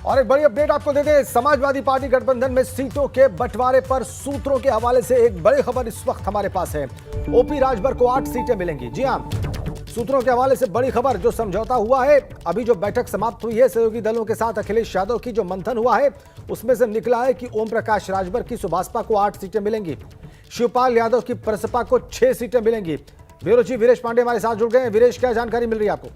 और एक बड़ी अपडेट आपको दे दें, समाजवादी पार्टी गठबंधन में सीटों के बंटवारे पर सूत्रों के हवाले से एक बड़ी खबर इस वक्त हमारे पास है। ओपी राजभर को 8 सीटें मिलेंगी। जी हां, सूत्रों के हवाले से बड़ी खबर, जो समझौता हुआ है, अभी जो बैठक समाप्त हुई है सहयोगी दलों के साथ अखिलेश यादव की, जो मंथन हुआ है उसमें से निकला है कि ओम प्रकाश राजभर की सुभाषपा को 8 सीटें मिलेंगी, शिवपाल यादव की प्रसपा को 6 सीटें मिलेंगी। ब्यूरो चीफ वीरेश पांडे हमारे साथ जुड़ गए हैं। वीरेश, क्या जानकारी मिल रही है आपको?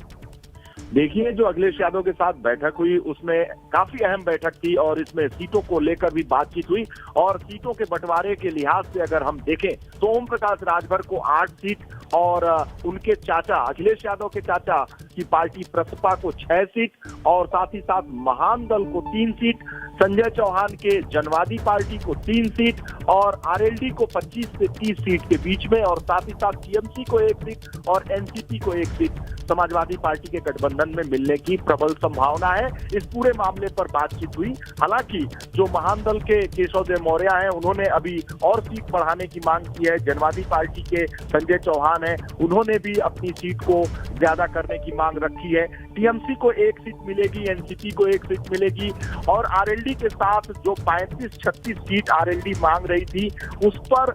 देखिए, जो अखिलेश यादव के साथ बैठक हुई उसमें काफी अहम बैठक थी और इसमें सीटों को लेकर भी बातचीत हुई। और सीटों के बंटवारे के लिहाज से अगर हम देखें तो ओम प्रकाश राजभर को 8 सीट और उनके चाचा अखिलेश यादव के चाचा की पार्टी प्रसपा को 6 सीट और साथ ही साथ महान दल को 3 सीट, संजय चौहान के जनवादी पार्टी को 3 सीट और आरएलडी को 25 से 30 सीट के बीच में, और साथ ही साथ टीएमसी को 1 सीट और एनसीपी को 1 सीट समाजवादी पार्टी के गठबंधन में मिलने की प्रबल संभावना है। इस पूरे मामले पर बातचीत हुई। हालांकि जो महान दल के केशव देव मौर्य हैं, उन्होंने अभी और सीट बढ़ाने की मांग की है। जनवादी पार्टी के संजय चौहान हैं, उन्होंने भी अपनी सीट को ज्यादा करने की मांग रखी है। टीएमसी को 1 सीट मिलेगी, एनसीपी को 1 सीट मिलेगी और आरएलडी के साथ जो 35-36 सीट आरएलडी मांग रही थी उस पर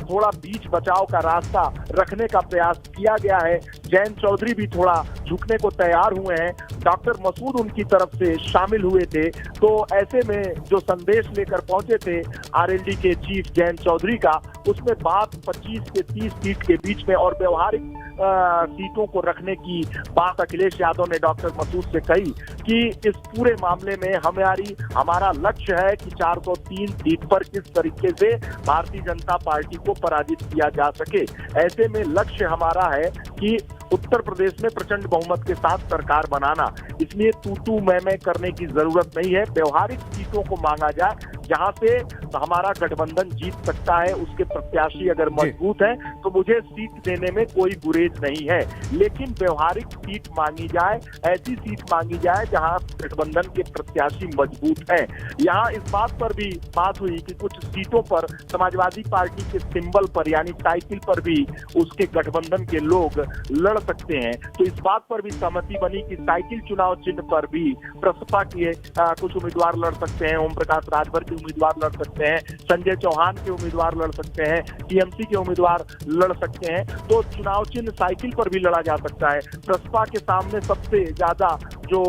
थोड़ा बीच बचाव का रास्ता रखने का प्रयास किया गया है। जयंत चौधरी भी थोड़ा झुकने को तैयार हुए हैं, डॉक्टर मसूद उनकी तरफ से शामिल हुए थे। तो ऐसे में जो संदेश लेकर पहुंचे थे आरएलडी के चीफ जयंत चौधरी का, उसमें बात 25 से 30 सीट के बीच में और व्यवहारिक सीटों को रखने की बात अखिलेश यादव ने डॉक्टर मसूद से कही कि इस पूरे मामले में हमारा लक्ष्य है कि 403 सीट पर किस तरीके से भारतीय जनता पार्टी को पराजित किया जा सके। ऐसे में लक्ष्य हमारा है कि उत्तर प्रदेश में प्रचंड बहुमत के साथ सरकार बनाना, इसलिए तू मैं करने की जरूरत नहीं है। व्यवहारिक सीटों को मांगा जाए जहां से हमारा गठबंधन जीत सकता है, उसके प्रत्याशी अगर मजबूत हैं तो मुझे सीट देने में कोई गुरेज नहीं है, लेकिन व्यवहारिक सीट मांगी जाए, ऐसी सीट मांगी जाए जहां गठबंधन के प्रत्याशी मजबूत हैं। यहाँ इस बात पर भी बात हुई कि कुछ सीटों पर समाजवादी पार्टी के सिंबल पर यानी साइकिल पर भी उसके गठबंधन के लोग लड़ सकते हैं। तो इस बात पर भी सहमति बनी कि साइकिल चुनाव चिन्ह पर भी प्रसपा के कुछ उम्मीदवार लड़ सकते हैं, ओम प्रकाश राजभर के उम्मीदवार लड़ सकते हैं, संजय चौहान के उम्मीदवार लड़ सकते हैं, टीएमसी के उम्मीदवार लड़ सकते हैं। तो चुनाव चिन्ह साइकिल पर भी लड़ा जा सकता है। प्रसपा के सामने सबसे ज्यादा जो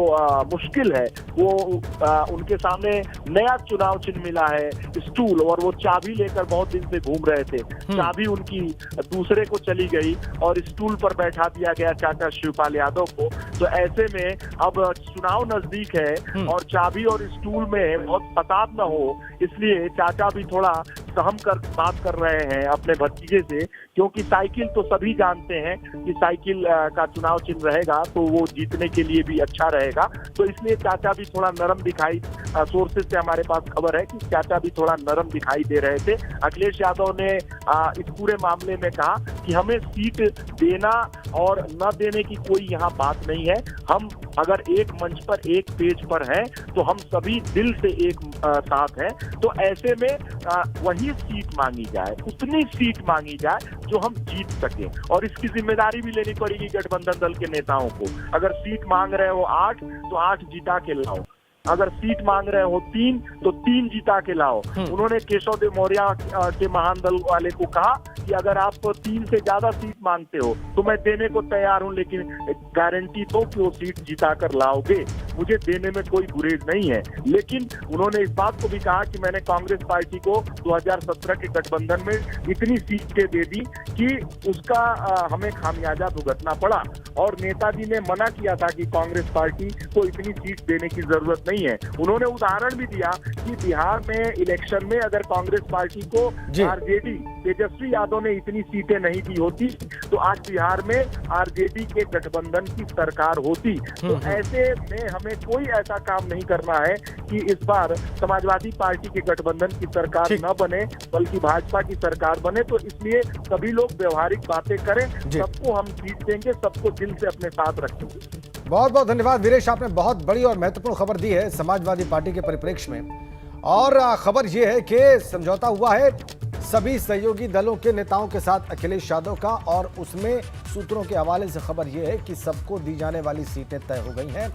मुश्किल है वो उनके सामने नया चुनाव चिन्ह मिला है स्टूल, और वो चाबी लेकर बहुत दिन से घूम रहे थे। चाबी उनकी दूसरे को चली गई और स्टूल पर बैठा दिया गया चाचा शिवपाल यादव को। तो ऐसे में अब चुनाव नजदीक है और चाबी और स्टूल में बहुत फसाद न हो, इसलिए चाचा भी थोड़ा सहम कर बात कर रहे हैं अपने भतीजे से, क्योंकि साइकिल तो सभी जानते हैं कि साइकिल का चुनाव चिन्ह रहेगा तो वो जीतने के लिए भी अच्छा रहेगा। तो इसलिए चाचा भी थोड़ा नरम दिखाई, सोर्सेज से हमारे पास खबर है कि चाचा भी थोड़ा नरम दिखाई दे रहे थे। अखिलेश यादव ने इस पूरे मामले में कहा कि हमें सीट देना और न देने की कोई यहाँ बात नहीं है। हम अगर एक मंच पर एक पेज पर हैं तो हम सभी दिल से एक साथ हैं। तो ऐसे में वही सीट मांगी जाए, उतनी सीट मांगी जाए जो हम जीत सके, और इसकी जिम्मेदारी भी लेनी पड़ेगी गठबंधन दल के नेताओं को। अगर सीट मांग रहे हो 8 तो 8 जिता के लाओ, अगर सीट मांग रहे हो 3 तो 3 जिता के लाओ। उन्होंने केशव देव मौर्य के महान दल वाले को कहा कि अगर आप 3 से ज्यादा सीट मांगते हो तो मैं देने को तैयार हूं, लेकिन गारंटी दो कि वो सीट जिता कर लाओगे, मुझे देने में कोई गुरेज नहीं है। लेकिन उन्होंने इस बात को भी कहा कि मैंने कांग्रेस पार्टी को 2017 के गठबंधन में इतनी सीटें दे दी कि उसका हमें खामियाजा भुगतना पड़ा, और नेताजी ने मना किया था कि कांग्रेस पार्टी को इतनी सीट देने की जरूरत नहीं है। उन्होंने उदाहरण भी दिया कि बिहार में इलेक्शन में अगर कांग्रेस पार्टी को आरजेडी तेजस्वी यादव ने इतनी सीटें नहीं दी होती तो आज बिहार में आरजेडी के गठबंधन की सरकार होती। तो ऐसे में हमें कोई ऐसा काम नहीं करना है कि इस बार समाजवादी पार्टी के गठबंधन की सरकार न बने बल्कि भाजपा की सरकार बने। तो इसलिए सभी लोग व्यवहारिक बातें करें, सबको हम सीट देंगे, सबको दिल से अपने साथ रखेंगे। बहुत बहुत धन्यवाद वीरेश, आपने बहुत बड़ी और महत्वपूर्ण खबर दी है समाजवादी पार्टी के परिप्रेक्ष्य में। और खबर यह है कि समझौता हुआ है सभी सहयोगी दलों के नेताओं के साथ अखिलेश यादव का, और उसमें सूत्रों के हवाले से खबर यह है कि सबको दी जाने वाली सीटें तय हो गई हैं।